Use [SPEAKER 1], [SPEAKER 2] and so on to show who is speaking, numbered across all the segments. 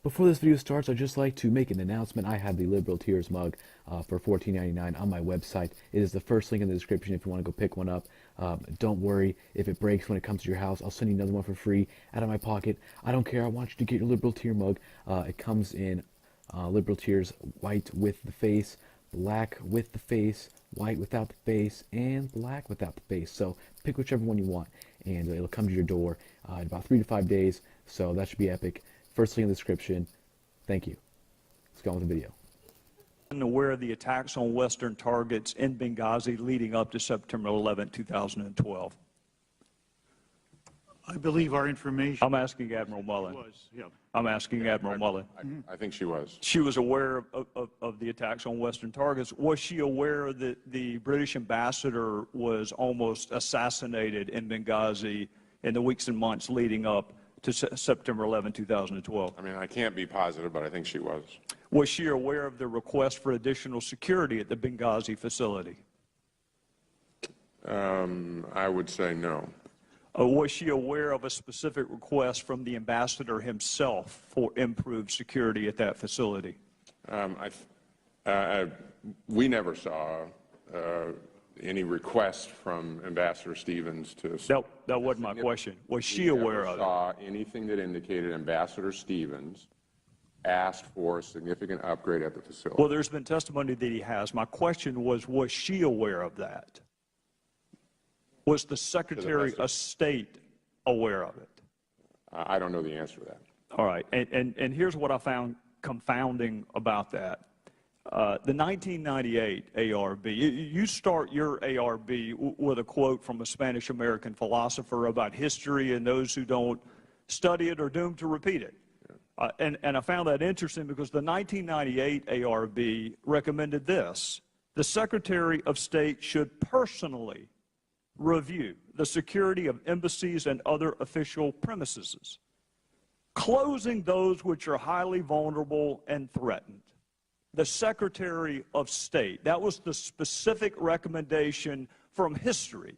[SPEAKER 1] Before this video starts, I'd just like to make an announcement. I have the Liberal Tears mug for $14.99 on my website. It is the first link in the description if you want to go pick one up. Don't worry if it breaks when it comes to your house. I'll send you another one for free out of my pocket. I don't care. I want you to get your Liberal Tear mug. It comes in Liberal Tears white with the face, black with the face, white without the face, and black without the face. So pick whichever one you want, and it'll come to your door in about 3 to 5 days. So that should be epic. First link in the description. Thank you. Let's go on with the video.
[SPEAKER 2] Aware of the attacks on Western targets in Benghazi leading up to September 11, 2012?
[SPEAKER 3] I believe our information.
[SPEAKER 2] I'm asking Admiral Mullen. I'm asking Admiral Mullen.
[SPEAKER 4] I think she was.
[SPEAKER 2] She was aware of the attacks on Western targets. Was she aware that the British ambassador was almost assassinated in Benghazi in the weeks and months leading up to September 11, 2012?
[SPEAKER 4] I mean, I can't be positive, but I think she was.
[SPEAKER 2] Was she aware of the request for additional security at the Benghazi facility?
[SPEAKER 4] I would say no.
[SPEAKER 2] Was she aware of a specific request from the ambassador himself for improved security at that facility?
[SPEAKER 4] We never saw any request from Ambassador Stevens to...
[SPEAKER 2] That wasn't my question. Was she aware of it?
[SPEAKER 4] We never saw anything that indicated Ambassador Stevens asked for a significant upgrade at the facility.
[SPEAKER 2] Well, there's been testimony that he has. My question was she aware of that? Was the Secretary of State aware of it?
[SPEAKER 4] I don't know the answer to that.
[SPEAKER 2] All right. And here's what I found confounding about that. The 1998 ARB, you start your ARB with a quote from a Spanish-American philosopher about history, and those who don't study it are doomed to repeat it. And I found that interesting because the 1998 ARB recommended this: the Secretary of State should personally review the security of embassies and other official premises, closing those which are highly vulnerable and threatened. The Secretary of State. That was the specific recommendation from history.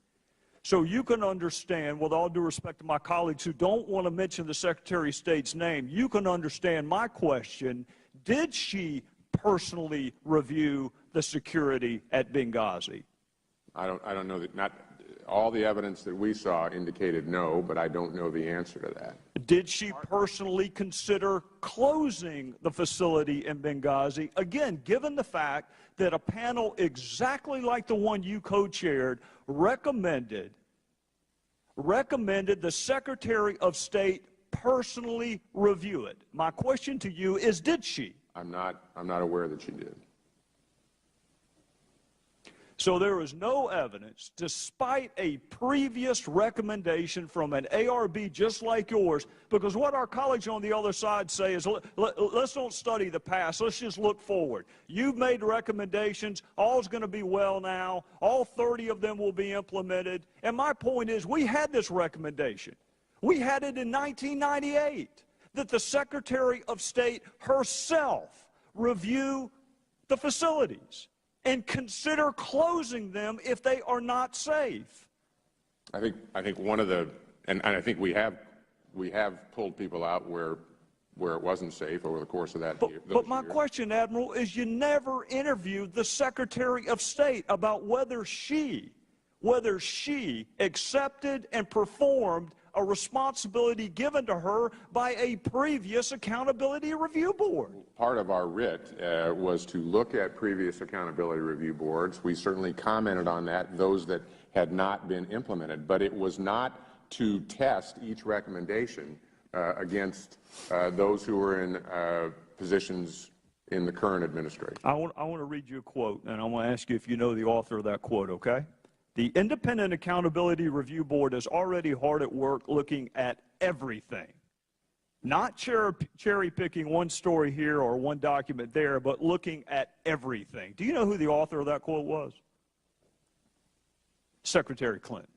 [SPEAKER 2] So you can understand, with all due respect to my colleagues who don't want to mention the Secretary of State's name, you can understand my question: did she personally review the security at Benghazi?
[SPEAKER 4] I don't know that. Not all the evidence that we saw indicated no, but I don't know the answer to that.
[SPEAKER 2] Did she personally consider closing the facility in Benghazi? Again, given the fact that a panel exactly like the one you co-chaired recommended the Secretary of State personally review it. My question to you is, did she?
[SPEAKER 4] I'm not aware that she did.
[SPEAKER 2] So there is no evidence, despite a previous recommendation from an ARB just like yours, because what our colleagues on the other side say is, let's don't study the past, let's just look forward. You've made recommendations, all's going to be well now, all 30 of them will be implemented, and my point is, we had this recommendation. We had it in 1998, that the Secretary of State herself review the facilities and consider closing them if they are not safe.
[SPEAKER 4] I think one of the, and I think we have pulled people out where it wasn't safe over the course of that year.
[SPEAKER 2] But my question, Admiral, is you never interviewed the Secretary of State about whether she accepted and performed a responsibility given to her by a previous accountability review board.
[SPEAKER 4] Part of our writ was to look at previous accountability review boards. We certainly commented on that, those that had not been implemented, but it was not to test each recommendation against those who were in positions in the current administration.
[SPEAKER 2] I want to read you a quote, and I want to ask you if you know the author of that quote, okay? The Independent Accountability Review Board is already hard at work looking at everything. Not cherry-picking one story here or one document there, but looking at everything. Do you know who the author of that quote was? Secretary Clinton.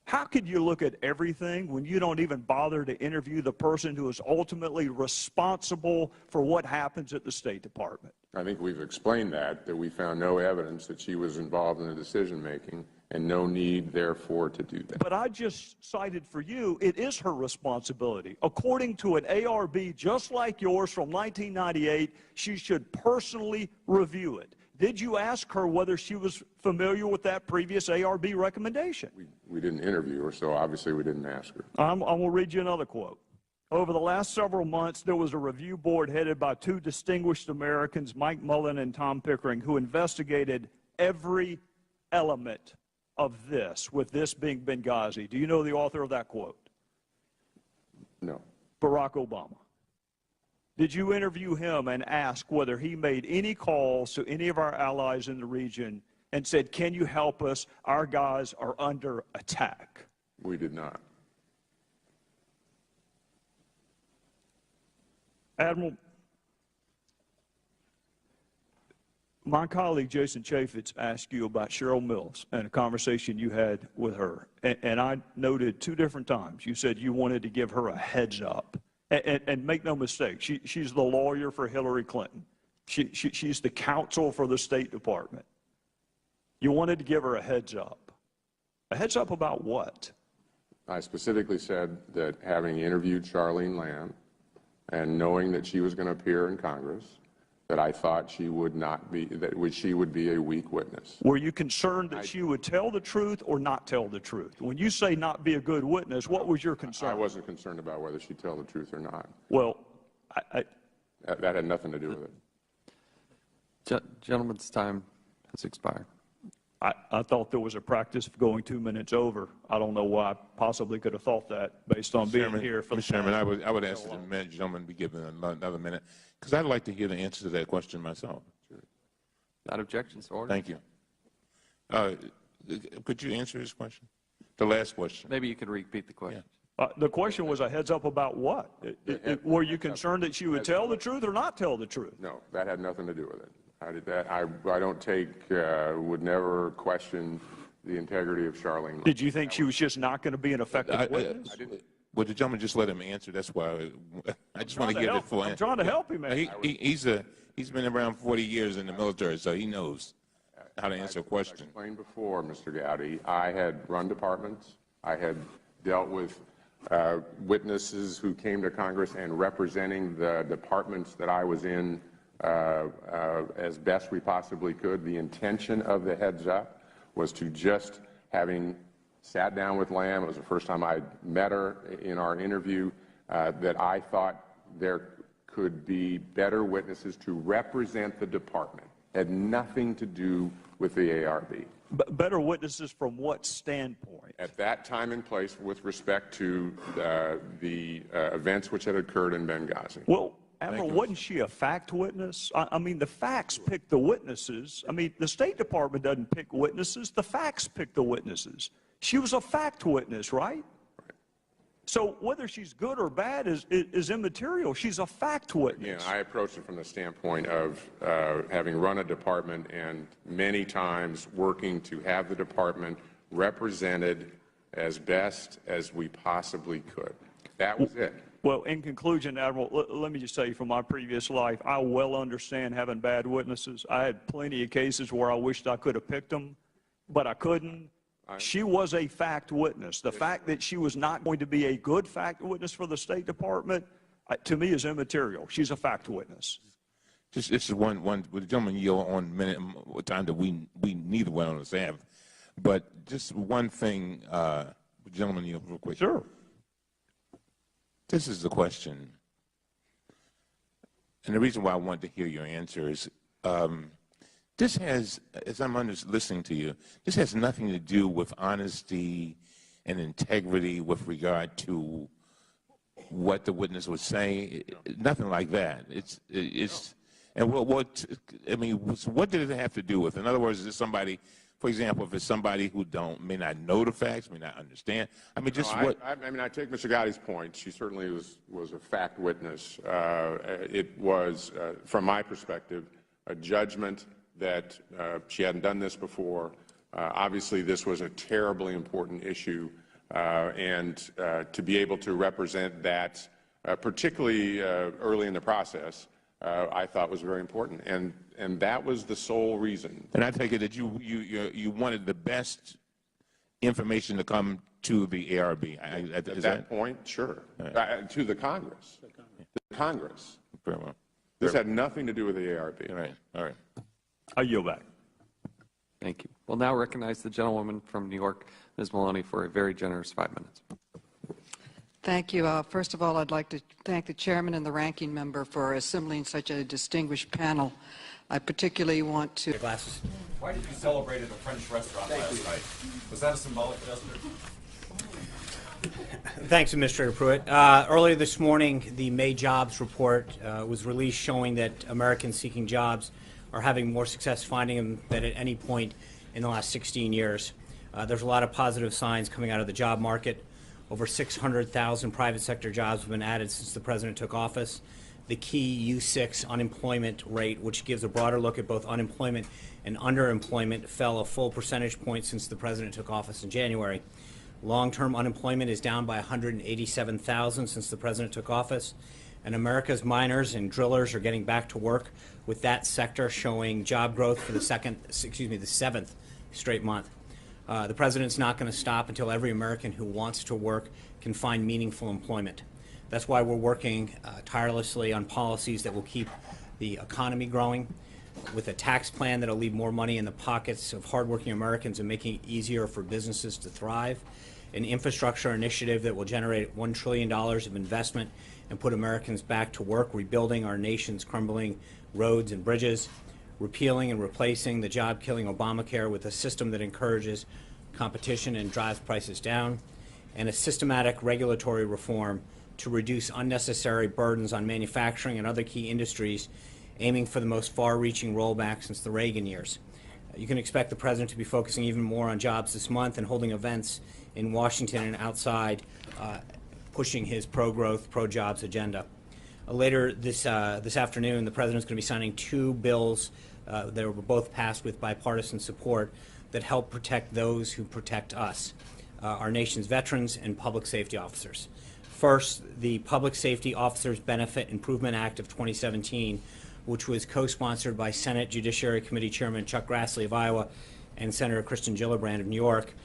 [SPEAKER 2] How could you look at everything when you don't even bother to interview the person who is ultimately responsible for what happens at the State Department?
[SPEAKER 4] I think we've explained that we found no evidence that she was involved in the decision-making and no need, therefore, to do that.
[SPEAKER 2] But I just cited for you, it is her responsibility. According to an ARB just like yours from 1998, she should personally review it. Did you ask her whether she was familiar with that previous ARB recommendation?
[SPEAKER 4] We didn't interview her, so obviously we didn't ask her.
[SPEAKER 2] I will read you another quote. Over the last several months, there was a review board headed by two distinguished Americans, Mike Mullen and Tom Pickering, who investigated every element of this, with this being Benghazi. Do you know the author of that quote?
[SPEAKER 4] No.
[SPEAKER 2] Barack Obama. Did you interview him and ask whether he made any calls to any of our allies in the region and said, can you help us? Our guys are under attack.
[SPEAKER 4] We did not.
[SPEAKER 2] Admiral, my colleague Jason Chaffetz asked you about Cheryl Mills and a conversation you had with her. And I noted two different times. You said you wanted to give her a heads up. And make no mistake, she's the lawyer for Hillary Clinton. She's the counsel for the State Department. You wanted to give her a heads up. A heads up about what?
[SPEAKER 4] I specifically said that having interviewed Charlene Lamb and knowing that she was going to appear in Congress, that I thought she would not be, that she would be a weak witness.
[SPEAKER 2] Were you concerned that she would tell the truth or not tell the truth? When you say not be a good witness, what was your concern?
[SPEAKER 4] I wasn't concerned about whether she'd tell the truth or not.
[SPEAKER 2] Well,
[SPEAKER 4] that had nothing to do with it.
[SPEAKER 3] Gentleman's time has expired.
[SPEAKER 2] I thought there was a practice of going 2 minutes over. I don't know why I possibly could have thought that based on being here for the
[SPEAKER 5] Mr. Chairman, I would ask the gentleman to be given another minute, because I'd like to hear the answer to that question myself.
[SPEAKER 3] Not objections to order.
[SPEAKER 5] Thank you. Could you answer his question? The last question.
[SPEAKER 3] Maybe you could repeat the question.
[SPEAKER 2] The question was a heads up about what? Were you concerned that she would tell the truth or not tell the truth?
[SPEAKER 4] No, that had nothing to do with it. I don't take, would never question the integrity of Charlene.
[SPEAKER 2] Did you think she was just not going to be an effective witness?
[SPEAKER 5] Would the gentleman just let him answer? That's why I just want to give it full answer.
[SPEAKER 2] I'm trying to help him, man.
[SPEAKER 5] He's been around 40 years in the military, so he knows how to answer a question.
[SPEAKER 4] I explained before, Mr. Gowdy, I had run departments. I had dealt with witnesses who came to Congress and representing the departments that I was in as best we possibly could. The intention of the heads up was to just, having sat down with Lamb, it was the first time I met her in our interview, that I thought there could be better witnesses to represent the department. Had nothing to do with the ARB.
[SPEAKER 2] Better witnesses from what standpoint?
[SPEAKER 4] At that time and place with respect to the events which had occurred in Benghazi.
[SPEAKER 2] Well, Admiral, wasn't she a fact witness? I mean, the facts pick the witnesses. I mean, the State Department doesn't pick witnesses. The facts pick the witnesses. She was a fact witness, right? So whether she's good or bad is immaterial. She's a fact witness.
[SPEAKER 4] Yeah, I approached it from the standpoint of having run a department and many times working to have the department represented as best as we possibly could. That was it.
[SPEAKER 2] Well, in conclusion, Admiral, let me just say from my previous life, I well understand having bad witnesses. I had plenty of cases where I wished I could have picked them, but I couldn't. She was a fact witness. The fact that she was not going to be a good fact witness for the State Department, to me, is immaterial. She's a fact witness.
[SPEAKER 5] This is one. Would the gentleman yield on minute time that we neither one of us have, but just one thing, gentleman, yield real quick.
[SPEAKER 2] Sure.
[SPEAKER 5] This is the question, and the reason why I want to hear your answer is, this has, as I'm listening to you, this has nothing to do with honesty and integrity with regard to what the witness was saying. Nothing like that. And what I mean, so what did it have to do with? In other words, is it somebody? For example, if it's somebody who may not know the facts, may not understand. I mean, just what?
[SPEAKER 4] I mean, I take Mr. Gowdy's point. She certainly was a fact witness. It was, from my perspective, a judgment that she hadn't done this before. Obviously, this was a terribly important issue, and to be able to represent that, particularly early in the process, I thought was very important. And that was the sole reason.
[SPEAKER 5] And I take it that you wanted the best information to come to the ARB.
[SPEAKER 4] At that point, sure. To the Congress. The Congress.
[SPEAKER 5] Very well.
[SPEAKER 4] This had nothing to do with the ARB.
[SPEAKER 5] All right. All right.
[SPEAKER 2] I yield back.
[SPEAKER 3] Thank you. We'll now recognize the gentlewoman from New York, Ms. Maloney, for a very generous 5 minutes.
[SPEAKER 6] Thank you. First of all, I'd like to thank the chairman and the ranking member for assembling such a distinguished panel. I particularly want to...
[SPEAKER 7] Glasses.
[SPEAKER 8] Why did you celebrate at a French restaurant last night? Was that a symbolic gesture?
[SPEAKER 7] Thanks, Administrator Pruitt. Earlier this morning, the May jobs report was released showing that Americans seeking jobs are having more success finding them than at any point in the last 16 years. There's a lot of positive signs coming out of the job market. Over 600,000 private sector jobs have been added since the president took office. The key U6 unemployment rate, which gives a broader look at both unemployment and underemployment, fell a full percentage point since the president took office in January. Long-term unemployment is down by 187,000 since the president took office, and America's miners and drillers are getting back to work, with that sector showing job growth for the seventh straight month. The president's not going to stop until every American who wants to work can find meaningful employment. That's why we're working tirelessly on policies that will keep the economy growing, with a tax plan that will leave more money in the pockets of hardworking Americans and making it easier for businesses to thrive, an infrastructure initiative that will generate $1 trillion of investment and put Americans back to work, rebuilding our nation's crumbling roads and bridges, repealing and replacing the job-killing Obamacare with a system that encourages competition and drives prices down, and a systematic regulatory reform to reduce unnecessary burdens on manufacturing and other key industries, aiming for the most far-reaching rollback since the Reagan years. You can expect the president to be focusing even more on jobs this month and holding events in Washington and outside, pushing his pro-growth, pro-jobs agenda. Later this afternoon, the president is going to be signing two bills that were both passed with bipartisan support that help protect those who protect us, our nation's veterans and public safety officers. First, the Public Safety Officers Benefit Improvement Act of 2017, which was co-sponsored by Senate Judiciary Committee Chairman Chuck Grassley of Iowa and Senator Kristen Gillibrand of New York.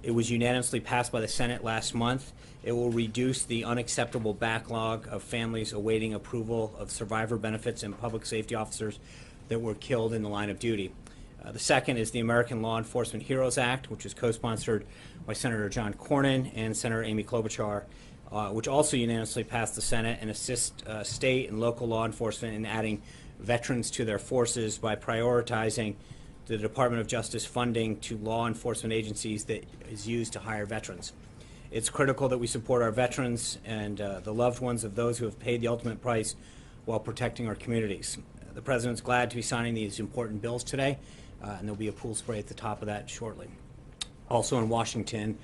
[SPEAKER 7] It was unanimously passed by the Senate last month. It will reduce the unacceptable backlog of families awaiting approval of survivor benefits and public safety officers that were killed in the line of duty. The second is the American Law Enforcement Heroes Act, which is co-sponsored by Senator John Cornyn and Senator Amy Klobuchar, which also unanimously passed the Senate and assists state and local law enforcement in adding veterans to their forces by prioritizing the Department of Justice funding to law enforcement agencies that is used to hire veterans. It's critical that we support our veterans and the loved ones of those who have paid the ultimate price while protecting our communities. The president's glad to be signing these important bills today, and there'll be a pool spray at the top of that shortly. Also in Washington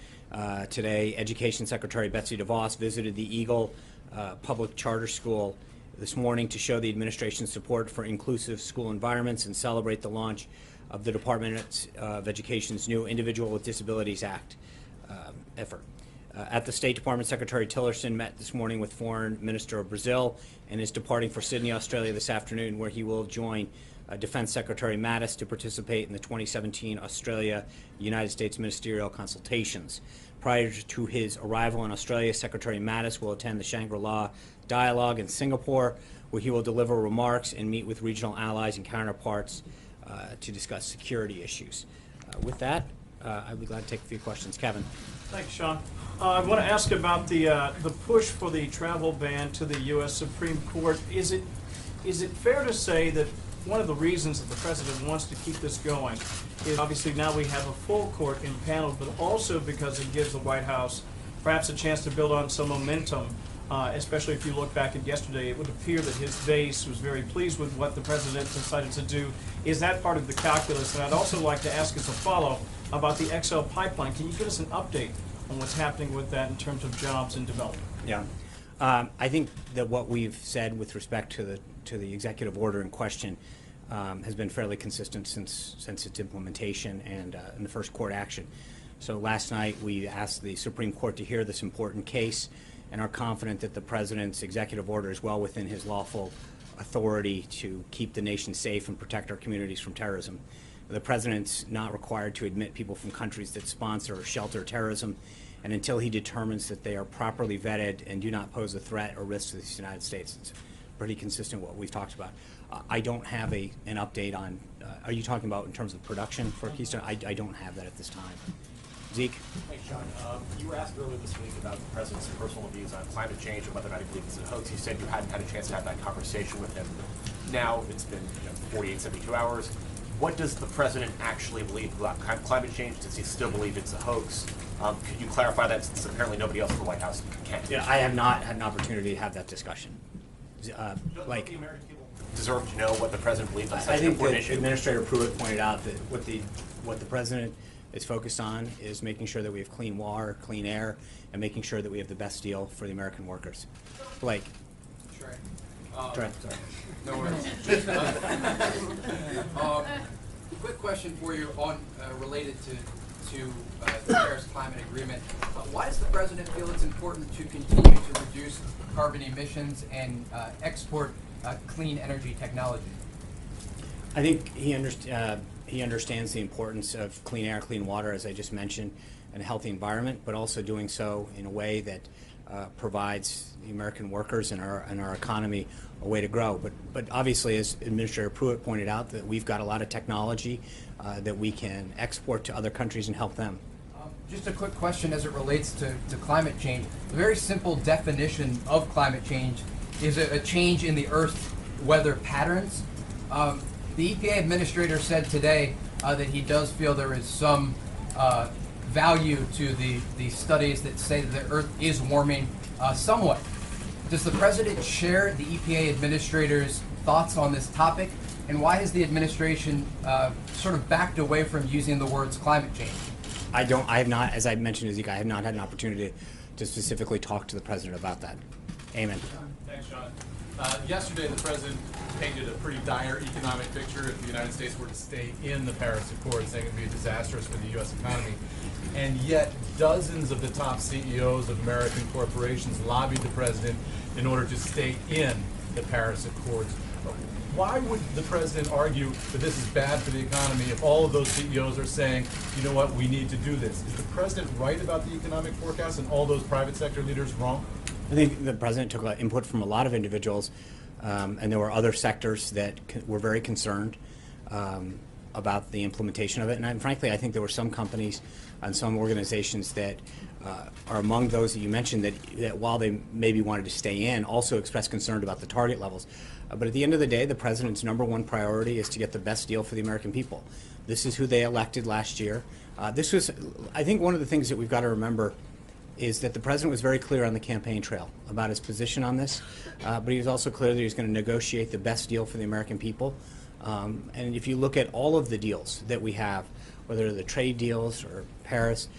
[SPEAKER 7] today, Education Secretary Betsy DeVos visited the Eagle Public Charter School this morning to show the administration's support for inclusive school environments and celebrate the launch of the Department of Education's new Individual with Disabilities Act effort. At the State Department, Secretary Tillerson met this morning with Foreign Minister of Brazil and is departing for Sydney, Australia this afternoon, where he will join Defense Secretary Mattis to participate in the 2017 Australia-United States ministerial consultations. Prior to his arrival in Australia, Secretary Mattis will attend the Shangri-La Dialogue in Singapore, where he will deliver remarks and meet with regional allies and counterparts to discuss security issues. With that, I'd be glad to take a few questions. Kevin.
[SPEAKER 9] Thanks, Sean. I want to ask about the push for the travel ban to the U.S. Supreme Court. Is it fair to say that one of the reasons that the president wants to keep this going is obviously now we have a full court impaneled, but also because it gives the White House perhaps a chance to build on some momentum, especially if you look back at yesterday, it would appear that his base was very pleased with what the president decided to do. Is that part of the calculus? And I'd also like to ask as a follow about the XL pipeline. Can you give us an update on what's happening with that in terms of jobs and development?
[SPEAKER 7] Yeah. I think that what we've said with respect to the executive order in question has been fairly consistent since its implementation and in the first court action. So last night we asked the Supreme Court to hear this important case and are confident that the president's executive order is well within his lawful authority to keep the nation safe and protect our communities from terrorism. The president's not required to admit people from countries that sponsor or shelter terrorism, and until he determines that they are properly vetted and do not pose a threat or risk to the United States. It's pretty consistent with what we've talked about. I don't have an update on, are you talking about in terms of production for Keystone? I don't have that at this time. Zeke?
[SPEAKER 8] Hey, Sean. You were asked earlier this week about the president's personal views on climate change and whether or not he believes it's a hoax. You said you hadn't had a chance to have that conversation with him. Now it's been 48, 72 hours. What does the president actually believe about climate change? Does he still believe it's a hoax? Could you clarify that, since apparently nobody else in the White House can?
[SPEAKER 7] Yeah, I have not had an opportunity to have that discussion.
[SPEAKER 8] The American people deserve to know what the president believes on such an important issue.
[SPEAKER 7] Administrator Pruitt pointed out that what the president is focused on is making sure that we have clean water, clean air, and making sure that we have the best deal for the American workers. Blake.
[SPEAKER 10] Trey.
[SPEAKER 7] Trey, sorry.
[SPEAKER 10] No worries. Quick question for you on related to the Paris Climate Agreement. Why does the president feel it's important to continue to reduce carbon emissions and export clean energy technology?
[SPEAKER 7] I think he understands the importance of clean air, clean water, as I just mentioned, and a healthy environment, but also doing so in a way that provides the American workers and our economy a way to grow. But obviously, as Administrator Pruitt pointed out, that we've got a lot of technology that we can export to other countries and help them.
[SPEAKER 10] Just a quick question as it relates to climate change. A very simple definition of climate change is a change in the Earth's weather patterns. The EPA administrator said today that he does feel there is some value to the studies that say that the Earth is warming somewhat. Does the president share the EPA administrator's thoughts on this topic? And why has the administration sort of backed away from using the words climate change?
[SPEAKER 7] I have not, as I mentioned to Zeke, I have not had an opportunity to specifically talk to the president about that. Amen.
[SPEAKER 11] Thanks, Sean. Yesterday, the president painted a pretty dire economic picture if the United States were to stay in the Paris Accord, saying it would be disastrous for the U.S. economy. And yet, dozens of the top CEOs of American corporations lobbied the president in order to stay in the Paris Accords. Why would the president argue that this is bad for the economy if all of those CEOs are saying, you know what, we need to do this? Is the president right about the economic forecast and all those private sector leaders wrong?
[SPEAKER 7] I think the president took input from a lot of individuals, and there were other sectors that were very concerned about the implementation of it. And frankly, I think there were some companies and some organizations that are among those that you mentioned that while they maybe wanted to stay in, also expressed concern about the target levels. But at the end of the day, the president's #1 priority is to get the best deal for the American people. This is who they elected last year. This was, I think, one of the things that we've got to remember is that the president was very clear on the campaign trail about his position on this, but he was also clear that he was going to negotiate the best deal for the American people. And if you look at all of the deals that we have, whether they're the trade deals or Paris,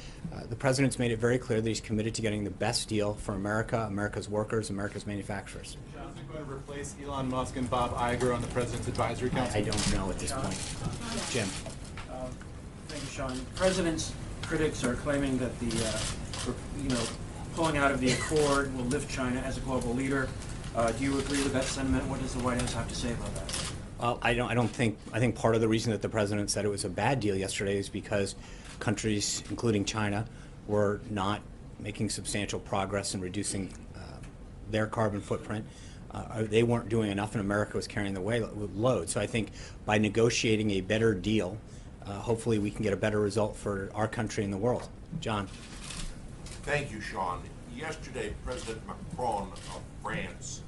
[SPEAKER 7] the president's made it very clear that he's committed to getting the best deal for America, America's workers, America's manufacturers.
[SPEAKER 11] Is it going to replace Elon Musk and Bob Iger on the president's advisory council?
[SPEAKER 7] I don't know at this point. Jim.
[SPEAKER 12] Thank you, Sean. The president's critics are claiming that the pulling out of the accord will lift China as a global leader. Do you agree with that sentiment? What does the White House have to say about that?
[SPEAKER 7] Well, I think part of the reason that the president said it was a bad deal yesterday is because countries, including China, were not making substantial progress in reducing their carbon footprint. They weren't doing enough, and America was carrying the load. So I think by negotiating a better deal, hopefully we can get a better result for our country and the world. John.
[SPEAKER 13] Thank you, Sean. Yesterday, President Macron of France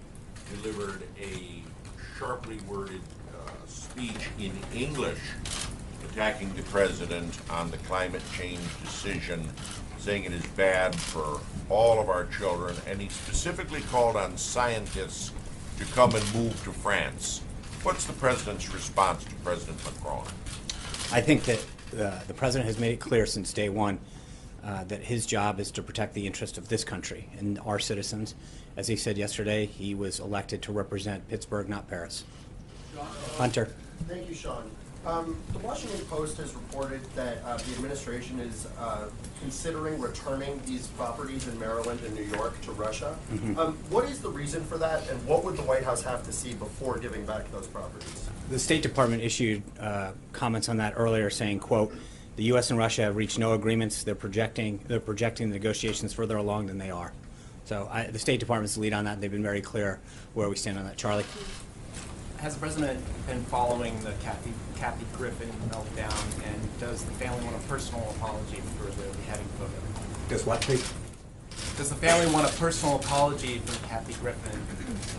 [SPEAKER 13] delivered a sharply worded speech in English attacking the president on the climate change decision, saying it is bad for all of our children, and he specifically called on scientists to come and move to France. What's the president's response to President Macron?
[SPEAKER 7] I think that the president has made it clear since day one that his job is to protect the interest of this country and our citizens. As he said yesterday, he was elected to represent Pittsburgh, not Paris. Hunter.
[SPEAKER 14] Thank you, Sean. The Washington Post has reported that the administration is considering returning these properties in Maryland and New York to Russia.
[SPEAKER 7] Mm-hmm.
[SPEAKER 14] What is the reason for that, and what would the White House have to see before giving back those properties?
[SPEAKER 7] The State Department issued comments on that earlier saying, quote, the U.S. and Russia have reached no agreements. They're projecting the negotiations further along than they are. So the State Department's the lead on that. They've been very clear where we stand on that. Charlie?
[SPEAKER 8] Has the president been following the Kathy Griffin meltdown, and does the family want a personal apology for the beheading photo?
[SPEAKER 7] Does what, please?
[SPEAKER 8] Does the family want a personal apology for Kathy Griffin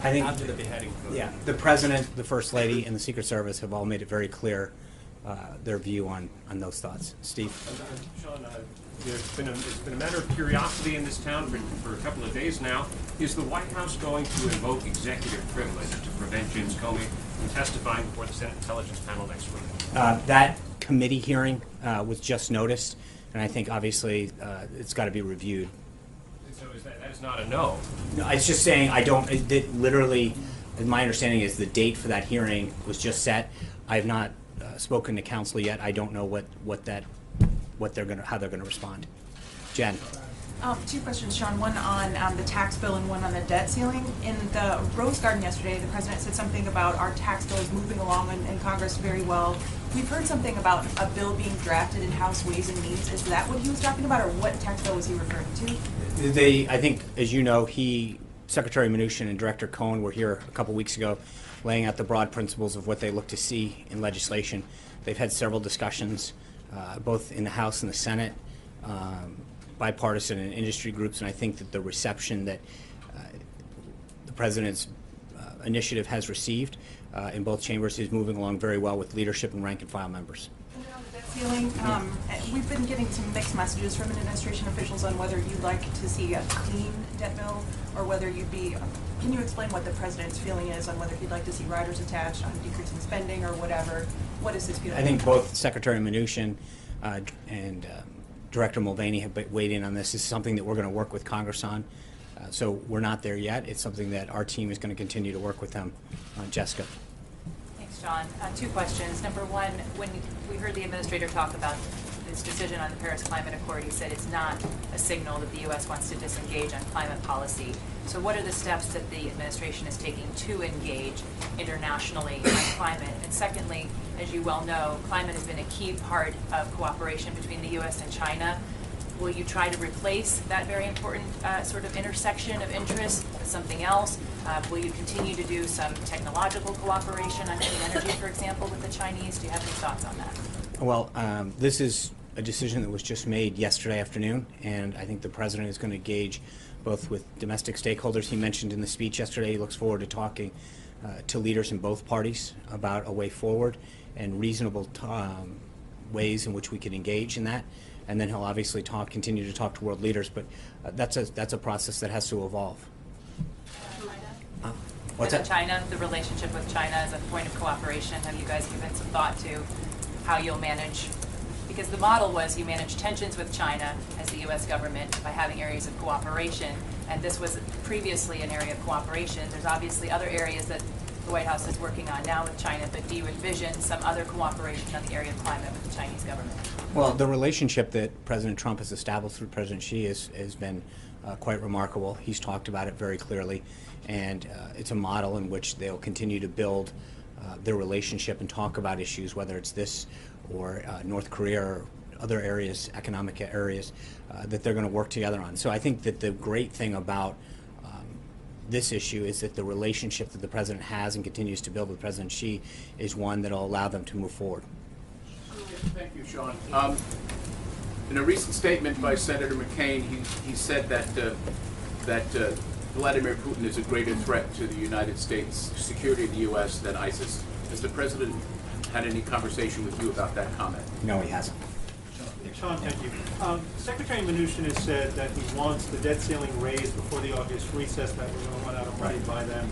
[SPEAKER 8] after the beheading photo?
[SPEAKER 7] Yeah, the president, the first lady, and the Secret Service have all made it very clear their view on those thoughts. Steve?
[SPEAKER 15] Sean, it's been a matter of curiosity in this town for a couple of days now. Is the White House going to invoke executive privilege to prevent James Comey from testifying before the Senate Intelligence Panel next week?
[SPEAKER 7] That committee hearing was just noticed, and I think obviously it's got to be reviewed.
[SPEAKER 15] So that is not a no?
[SPEAKER 7] No, it's just saying I don't. Literally, my understanding is the date for that hearing was just set. I have not spoken to counsel yet. I don't know how they're gonna respond. Jen.
[SPEAKER 16] Two questions, Sean. One on the tax bill and one on the debt ceiling. In the Rose Garden yesterday, the president said something about our tax bill is moving along in Congress very well. We've heard something about a bill being drafted in House Ways and Means. Is that what he was talking about, or what tax bill was he referring to?
[SPEAKER 7] I think, as you know, Secretary Mnuchin and Director Cohen were here a couple weeks ago laying out the broad principles of what they look to see in legislation. They've had several discussions, both in the House and the Senate, bipartisan and industry groups, and I think that the reception that the President's initiative has received in both chambers is moving along very well with leadership and rank and file members.
[SPEAKER 16] Ceiling, we've been getting some mixed messages from administration officials on whether you'd like to see a clean debt bill or whether you'd be. Can you explain what the president's feeling is on whether he'd like to see riders attached on decreasing spending or whatever? What is his feeling?
[SPEAKER 7] I think both Secretary Mnuchin and Director Mulvaney have weighed in on this. This is something that we're going to work with Congress on. So we're not there yet. It's something that our team is going to continue to work with them on. Jessica.
[SPEAKER 17] John, two questions. Number one, when we heard the administrator talk about his decision on the Paris Climate Accord, he said it's not a signal that the U.S. wants to disengage on climate policy. So what are the steps that the administration is taking to engage internationally on climate? And secondly, as you well know, climate has been a key part of cooperation between the U.S. and China. Will you try to replace that very important sort of intersection of interest with something else? Will you continue to do some technological cooperation on clean energy, for example, with the Chinese? Do you have any thoughts on that?
[SPEAKER 7] Well, this is a decision that was just made yesterday afternoon, and I think the President is going to engage both with domestic stakeholders. He mentioned in the speech yesterday he looks forward to talking to leaders in both parties about a way forward and reasonable ways in which we can engage in that. And then he'll obviously continue to talk to world leaders, but that's a process that has to evolve. What's that?
[SPEAKER 17] China, the relationship with China as a point of cooperation. Have you guys given some thought to how you'll manage? Because the model was you manage tensions with China as the U.S. government by having areas of cooperation, and this was previously an area of cooperation. There's obviously other areas that the White House is working on now with China, but do you envision some other cooperation on the area of climate with the Chinese government?
[SPEAKER 7] Well, the relationship that President Trump has established with President Xi has been quite remarkable. He's talked about it very clearly, and it's a model in which they'll continue to build their relationship and talk about issues, whether it's this or North Korea or other areas, economic areas, that they're going to work together on. So I think that the great thing about this issue is that the relationship that the President has and continues to build with President Xi is one that will allow them to move forward.
[SPEAKER 18] Thank you, Sean. In a recent statement by Senator McCain, he said that Vladimir Putin is a greater threat to the United States security of the U.S. than ISIS. Has the President had any conversation with you about that comment?
[SPEAKER 7] No, he hasn't.
[SPEAKER 9] Sean, thank you. Secretary Mnuchin has said that he wants the debt ceiling raised before the August recess, that we're going to run out of money by then.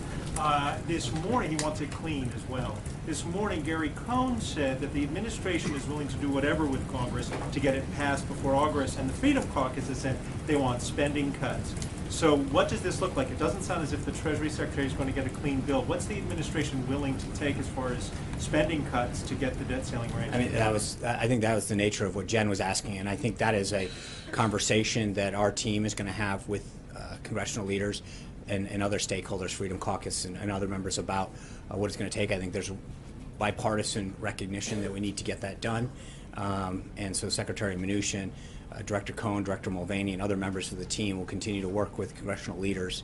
[SPEAKER 9] This morning, he wants it clean as well. This morning, Gary Cohn said that the administration is willing to do whatever with Congress to get it passed before August, and the Freedom Caucus has said they want spending cuts. So what does this look like? It doesn't sound as if the Treasury Secretary is going to get a clean bill. What's the administration willing to take as far as spending cuts to get the debt ceiling raised?
[SPEAKER 7] I mean, I think that was the nature of what Jen was asking, and I think that is a conversation that our team is going to have with congressional leaders and other stakeholders, Freedom Caucus and other members, about what it's going to take. I think there's bipartisan recognition that we need to get that done. And so Secretary Mnuchin, Director Cohen, Director Mulvaney, and other members of the team will continue to work with congressional leaders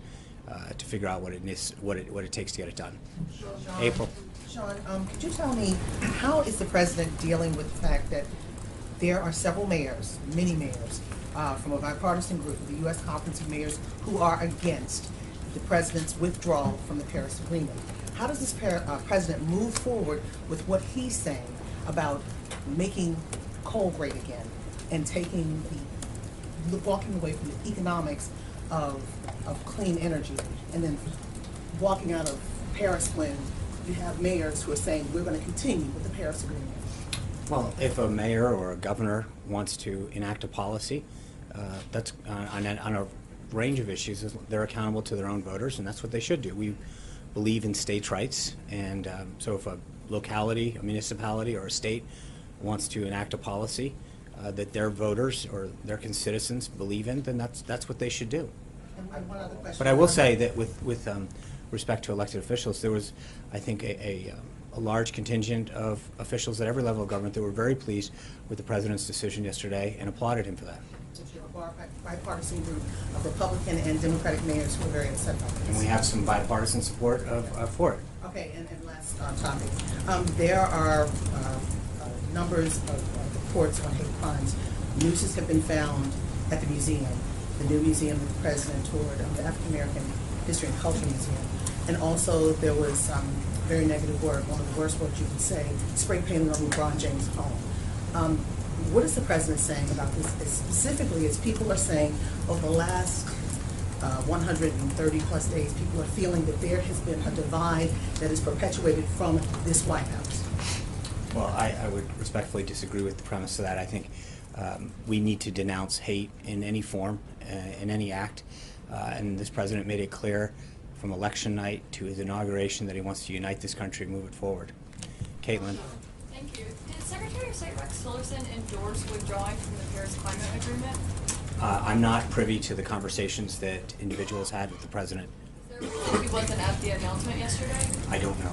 [SPEAKER 7] to figure out what it takes to get it done.
[SPEAKER 19] Sean,
[SPEAKER 7] April.
[SPEAKER 19] Sean, could you tell me, how is the president dealing with the fact that there are several mayors, many mayors, from a bipartisan group of the U.S. Conference of Mayors who are against the president's withdrawal from the Paris Agreement? How does this president move forward with what he's saying about making coal great again and walking away from the economics of clean energy, and then walking out of Paris when you have mayors who are saying we're going to continue with the Paris Agreement?
[SPEAKER 7] Well, if a mayor or a governor wants to enact a policy, that's on a range of issues, they're accountable to their own voters, and that's what they should do. We believe in states' rights, and so if a locality, a municipality, or a state wants to enact a policy that their voters or their citizens believe in, then that's what they should do.
[SPEAKER 19] And one other question.
[SPEAKER 7] But I will say that with respect to elected officials, there was, I think, a large contingent of officials at every level of government that were very pleased with the president's decision yesterday and applauded him for that.
[SPEAKER 19] A bipartisan group of Republican and Democratic mayors who are very upset about this.
[SPEAKER 7] And we have some bipartisan support for it.
[SPEAKER 19] Okay, and last topic. There are numbers of reports on hate crimes. Nooses have been found at the museum, the new museum that the president toured, the African American History and Culture Museum. And also there was very negative word, one of the worst words you could say, spray painting on LeBron James' home. What is the president saying about this, specifically as people are saying over the last 130 plus days, people are feeling that there has been a divide that is perpetuated from this White House?
[SPEAKER 7] Well, I would respectfully disagree with the premise of that. I think we need to denounce hate in any form, in any act, and this president made it clear from election night to his inauguration that he wants to unite this country and move it forward. Caitlin.
[SPEAKER 20] Thank you. Did Secretary of State Rex Tillerson endorse withdrawing from the Paris Climate Agreement?
[SPEAKER 7] I'm not privy to the conversations that individuals had with the president.
[SPEAKER 20] Is there a reason he wasn't at the announcement yesterday?
[SPEAKER 7] I don't know.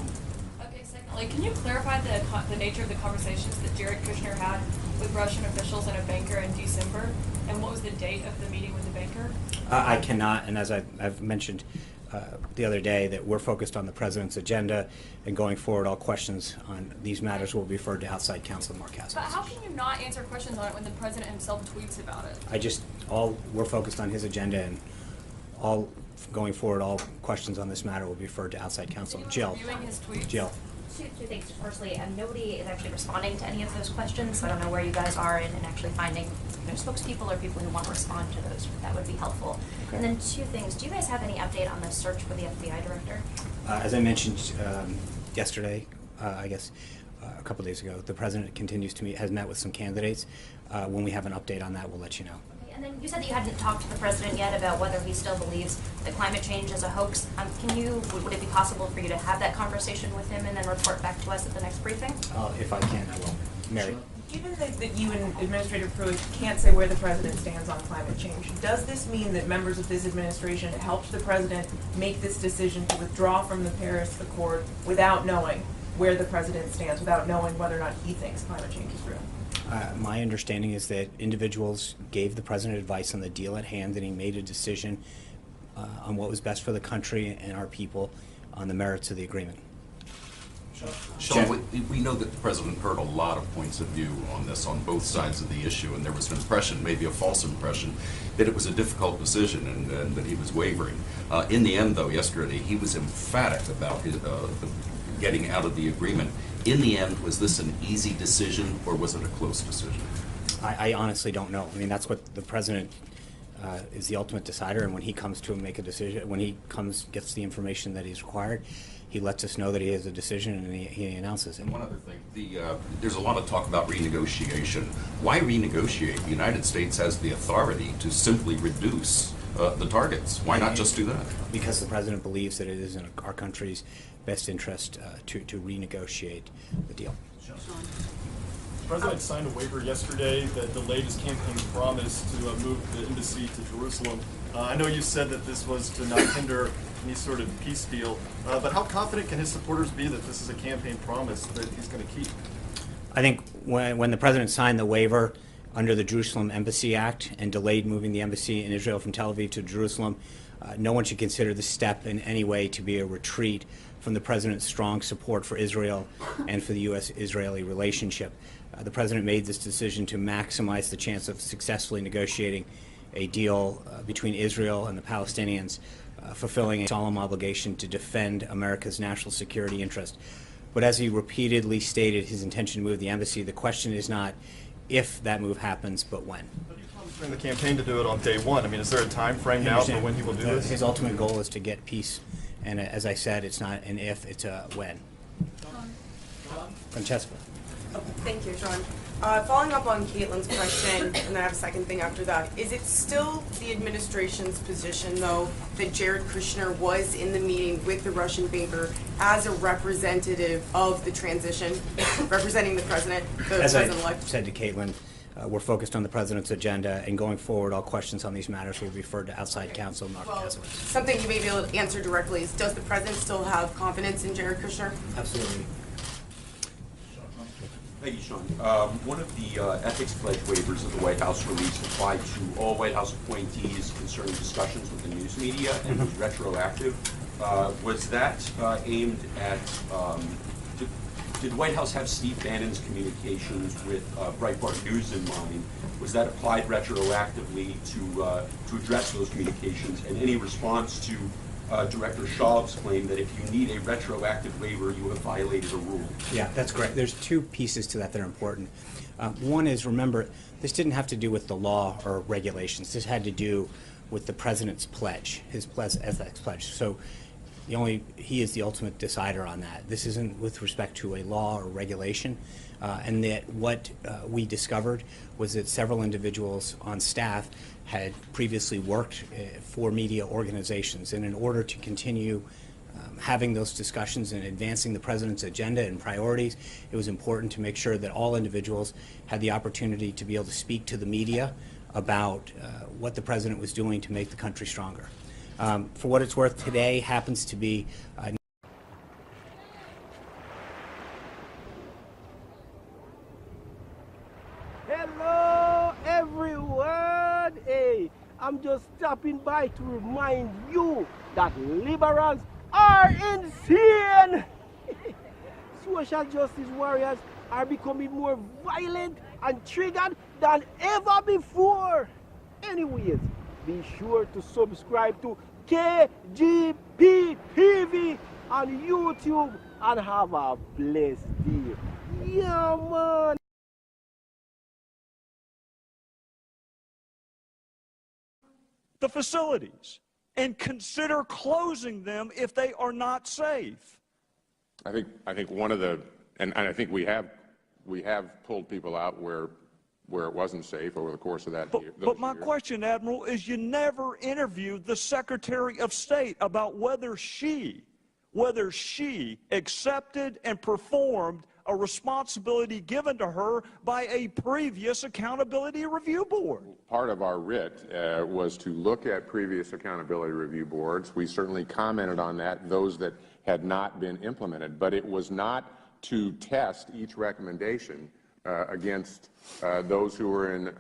[SPEAKER 20] Okay, secondly, can you clarify the nature of the conversations that Jared Kushner had with Russian officials and a banker in December? And what was the date of the meeting with the banker?
[SPEAKER 7] I cannot, and as I've mentioned the other day, that we're focused on the president's agenda, and going forward, all questions on these matters will be referred to outside counsel Mark Hassel.
[SPEAKER 20] But how can you not answer questions on it when the president himself tweets about it?
[SPEAKER 7] We're focused on his agenda, and going forward, all questions on this matter will be referred to outside counsel. Jill.
[SPEAKER 20] Reviewing his tweets?
[SPEAKER 7] Jill.
[SPEAKER 21] Two things. Firstly, nobody is actually responding to any of those questions, so I don't know where you guys are in actually finding spokespeople or people who want to respond to those. That would be helpful. Okay. And then two things. Do you guys have any update on the search for the FBI director?
[SPEAKER 7] As I mentioned yesterday, I guess a couple days ago, the president has met with some candidates. When we have an update on that, we'll let you know.
[SPEAKER 21] And then you said that you hadn't talked to the president yet about whether he still believes that climate change is a hoax. Would it be possible for you to have that conversation with him and then report back to us at the next briefing?
[SPEAKER 7] If I can, I will. Mary.
[SPEAKER 22] Given that you and Administrator Pruitt can't say where the president stands on climate change, does this mean that members of this administration helped the president make this decision to withdraw from the Paris Accord without knowing where the president stands, without knowing whether or not he thinks climate change is real?
[SPEAKER 7] My understanding is that individuals gave the president advice on the deal at hand, and he made a decision on what was best for the country and our people on the merits of the agreement.
[SPEAKER 23] Sean, we know that the president heard a lot of points of view on this, on both sides of the issue, and there was an impression, maybe a false impression, that it was a difficult decision and that he was wavering. In the end, though, yesterday, he was emphatic about getting out of the agreement. In the end, was this an easy decision or was it a close decision?
[SPEAKER 7] I honestly don't know. I mean, that's what the president is the ultimate decider, and when he comes to make a decision, when he gets the information that he's required, he lets us know that he has a decision and he announces it.
[SPEAKER 23] And one other thing, there's a lot of talk about renegotiation. Why renegotiate? The United States has the authority to simply reduce the targets. Why not just do that?
[SPEAKER 7] Because the president believes that it is in our country's best interest to renegotiate the deal.
[SPEAKER 24] The president signed a waiver yesterday that delayed his campaign promise to move the embassy to Jerusalem. I know you said that this was to not hinder any sort of peace deal. But how confident can his supporters be that this is a campaign promise that he's going to keep?
[SPEAKER 7] I think when the president signed the waiver under the Jerusalem Embassy Act and delayed moving the embassy in Israel from Tel Aviv to Jerusalem, no one should consider this step in any way to be a retreat from the president's strong support for Israel and for the U.S.-Israeli relationship. The president made this decision to maximize the chance of successfully negotiating a deal between Israel and the Palestinians, fulfilling a solemn obligation to defend America's national security interest. But as he repeatedly stated his intention to move the embassy, the question is not if that move happens, but when.
[SPEAKER 24] But he promised during the campaign to do it on day one. I mean, is there a time frame now for when he will do this?
[SPEAKER 7] His ultimate goal is to get peace. And as I said, it's not an if, it's a when. Francesca.
[SPEAKER 1] Thank you, Sean. Following up on Caitlin's question, and then I have a second thing after that, is it still the administration's position, though, that Jared Kushner was in the meeting with the Russian banker as a representative of the transition, representing the president, the president-elect?
[SPEAKER 7] As I said to Caitlin, we're focused on the president's agenda, and going forward, all questions on these matters will be referred to outside counsel, Mark Kessler.
[SPEAKER 1] Something you may be able to answer directly is, does the president still have confidence in Jared Kushner?
[SPEAKER 7] Absolutely.
[SPEAKER 2] Thank you, Sean. One of the ethics pledge waivers that the White House released applied to all White House appointees concerning discussions with the news media and was retroactive. Was that aimed at, did the White House have Steve Bannon's communications with Breitbart News in mind? Was that applied retroactively to address those communications? And any response to Director Schaub's claim that if you need a retroactive waiver, you have violated a rule?
[SPEAKER 7] Yeah, that's correct. There's two pieces to that that are important. One is, remember, this didn't have to do with the law or regulations. This had to do with the president's pledge, his ethics pledge. So he is the ultimate decider on that. This isn't with respect to a law or regulation. And that what we discovered was that several individuals on staff had previously worked for media organizations. And in order to continue having those discussions and advancing the president's agenda and priorities, it was important to make sure that all individuals had the opportunity to be able to speak to the media about what the president was doing to make the country stronger. For what it's worth, today happens to be
[SPEAKER 4] Hello, everyone. Hey, I'm just stopping by to remind you that liberals are insane. Social justice warriors are becoming more violent and triggered than ever before. Anyways, be sure to subscribe to KGP TV on YouTube and have a blessed day. Yeah, man.
[SPEAKER 5] The facilities and consider closing them if they are not safe.
[SPEAKER 25] I think one of the, and I think we have pulled people out where it wasn't safe over the course of that year.
[SPEAKER 5] But my question, Admiral, is you never interviewed the Secretary of State about whether she accepted and performed a responsibility given to her by a previous accountability review board.
[SPEAKER 25] Part of our writ was to look at previous accountability review boards. We certainly commented on that, those that had not been implemented, but it was not to test each recommendation against those who were in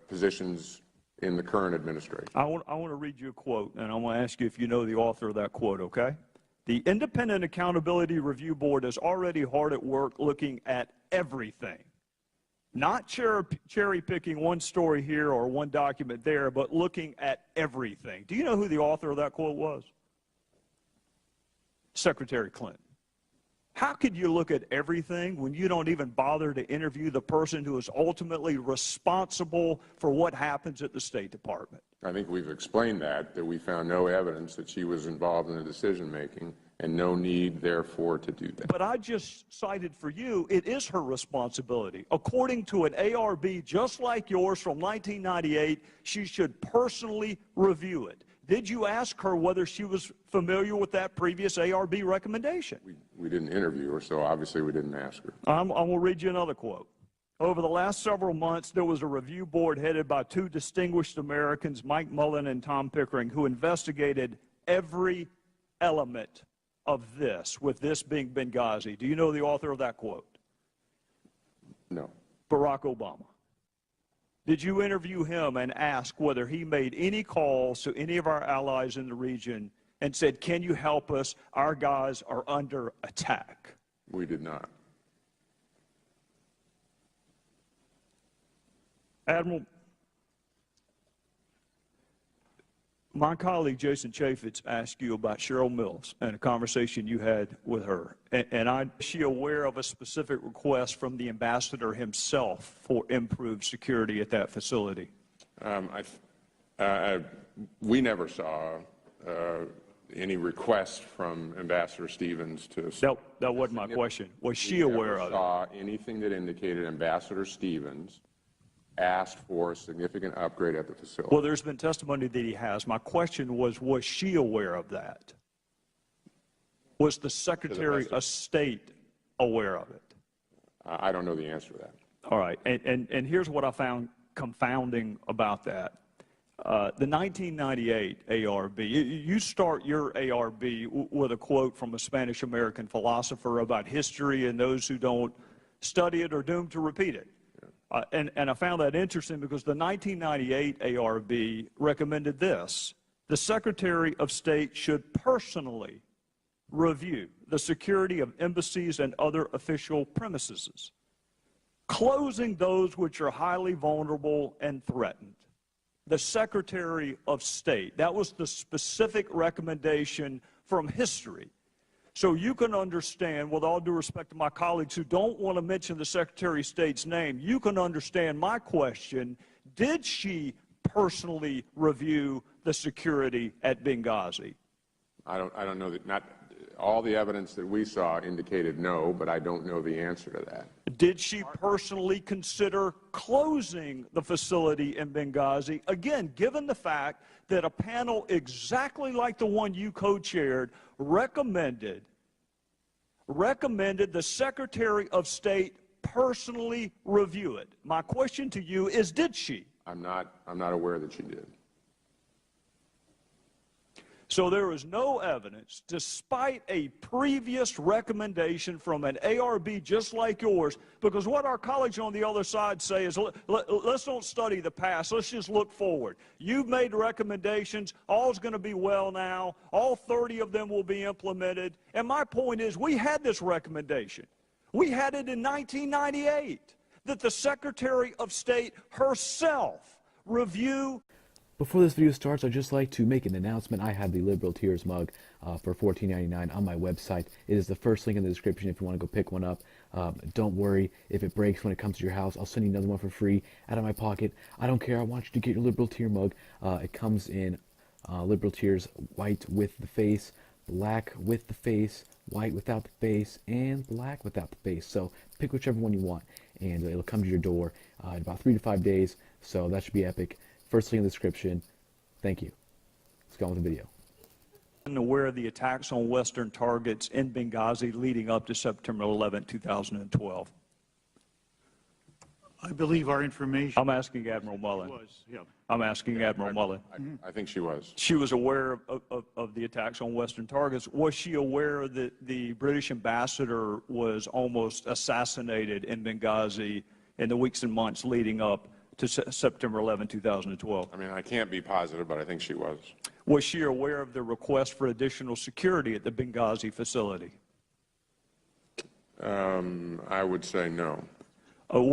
[SPEAKER 25] positions in the current administration.
[SPEAKER 5] I want to read you a quote, and I want to ask you if you know the author of that quote, okay? The Independent Accountability Review Board is already hard at work looking at everything. Not cherry-picking one story here or one document there, but looking at everything. Do you know who the author of that quote was? Secretary Clinton. How could you look at everything when you don't even bother to interview the person who is ultimately responsible for what happens at the State Department?
[SPEAKER 25] I think we've explained that we found no evidence that she was involved in the decision-making and no need, therefore, to do that.
[SPEAKER 5] But I just cited for you, it is her responsibility. According to an ARB just like yours from 1998, she should personally review it. Did you ask her whether she was familiar with that previous ARB recommendation?
[SPEAKER 25] We didn't interview her, so obviously we didn't ask her.
[SPEAKER 5] I will read you another quote. Over the last several months, there was a review board headed by two distinguished Americans, Mike Mullen and Tom Pickering, who investigated every element of this, with this being Benghazi? Do you know the author of that quote?
[SPEAKER 25] No.
[SPEAKER 5] Barack Obama. Did you interview him and ask whether he made any calls to any of our allies in the region and said, can you help us? Our guys are under attack.
[SPEAKER 25] We did not.
[SPEAKER 5] Admiral, my colleague Jason Chaffetz asked you about Cheryl Mills and a conversation you had with her. Is she aware of a specific request from the ambassador himself for improved security at that facility?
[SPEAKER 25] We never saw any request from Ambassador Stevens to...
[SPEAKER 5] That wasn't my question. Was she aware of it?
[SPEAKER 25] We never saw anything that indicated Ambassador Stevens asked for a significant upgrade at the facility.
[SPEAKER 5] Well, there's been testimony that he has. My question was she aware of that? Was the Secretary of State aware of it?
[SPEAKER 25] I don't know the answer to that.
[SPEAKER 5] All right. And here's what I found confounding about that. The 1998 ARB, you start your ARB with a quote from a Spanish-American philosopher about history, and those who don't study it are doomed to repeat it. And I found that interesting because the 1998 ARB recommended this. The Secretary of State should personally review the security of embassies and other official premises, closing those which are highly vulnerable and threatened. The Secretary of State, that was the specific recommendation from history. So you can understand, with all due respect to my colleagues who don't want to mention the Secretary of State's name, you can understand my question, did she personally review the security at Benghazi?
[SPEAKER 25] I don't know that. Not all the evidence that we saw indicated no, but I don't know the answer to that.
[SPEAKER 5] Did she personally consider closing the facility in Benghazi? Again, given the fact that a panel exactly like the one you co-chaired recommended the Secretary of State personally review it. My question to you is, did she?
[SPEAKER 25] I'm not aware that she did.
[SPEAKER 5] So there is no evidence, despite a previous recommendation from an ARB just like yours, because what our colleagues on the other side say is, let's don't study the past, let's just look forward. You've made recommendations, all's going to be well now, all 30 of them will be implemented, and my point is, we had this recommendation. We had it in 1998, that the Secretary of State herself review.
[SPEAKER 3] Before this video starts, I'd just like to make an announcement. I have the Liberal Tears mug for $14.99 on my website. It is the first link in the description if you want to go pick one up. Don't worry if it breaks when it comes to your house. I'll send you another one for free out of my pocket. I don't care. I want you to get your Liberal Tear mug. It comes in Liberal Tears white with the face, black with the face, white without the face, and black without the face. So pick whichever one you want, and it'll come to your door in about 3 to 5 days. So that should be epic. First link in the description. Thank you. Let's go on with the video.
[SPEAKER 5] Aware of the attacks on Western targets in Benghazi leading up to September 11, 2012?
[SPEAKER 6] I believe our information...
[SPEAKER 5] I'm asking Admiral Mullen. I'm asking Admiral Mullen.
[SPEAKER 25] I think she was.
[SPEAKER 5] She was aware of the attacks on Western targets. Was she aware that the British ambassador was almost assassinated in Benghazi in the weeks and months leading up to September 11, 2012?
[SPEAKER 25] I mean, I can't be positive, but I think she was.
[SPEAKER 5] Was she aware of the request for additional security at the Benghazi facility?
[SPEAKER 25] I would say no.
[SPEAKER 5] Was